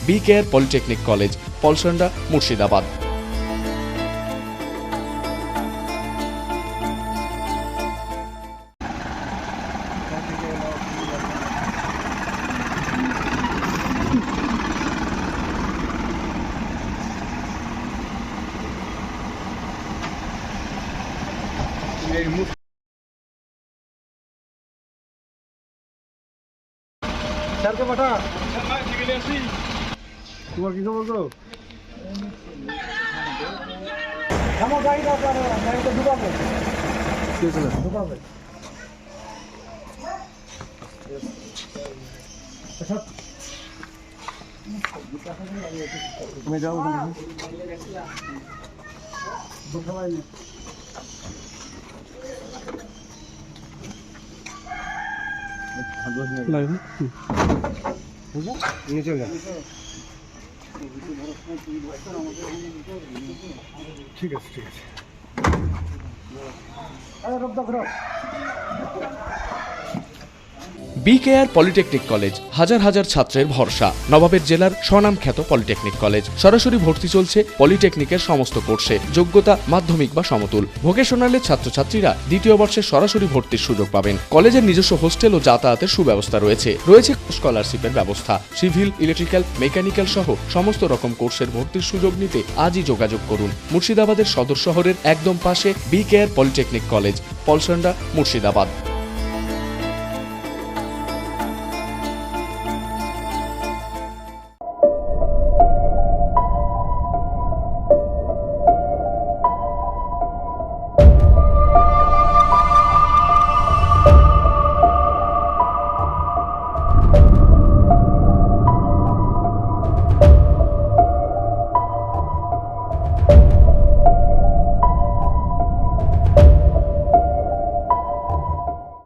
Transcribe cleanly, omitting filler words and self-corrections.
B Care Polytechnic College, Palsanda, Murshidabad. স্যারকে পাঠা তোমার কি খবর গো? আমার গাড়িটা গাড়িটা ঢুকাবে ঢুকাবে তুমি যাও নিচে যান। ঠিক আছে ঠিক আছে। বি কেয়ার পলিটেকনিক কলেজ হাজার হাজার ছাত্রের ভরসা। নবাবের জেলার স্বনামখ্যাত পলিটেকনিক কলেজ। সরাসরি ভর্তি চলছে পলিটেকনিকের সমস্ত কোর্সে। যোগ্যতা মাধ্যমিক বা সমতুল। ভোকেশনালের ছাত্রছাত্রীরা দ্বিতীয় বর্ষে সরাসরি ভর্তির সুযোগ পাবেন। কলেজের নিজস্ব হোস্টেল ও যাতায়াতের সুব্যবস্থা রয়েছে। রয়েছে স্কলারশিপের ব্যবস্থা। সিভিল, ইলেকট্রিক্যাল, মেকানিক্যাল সহ সমস্ত রকম কোর্সের ভর্তির সুযোগ নিতে আজই যোগাযোগ করুন। মুর্শিদাবাদের সদর শহরের একদম পাশে Be Care Polytechnic College, Palsanda, Murshidabad.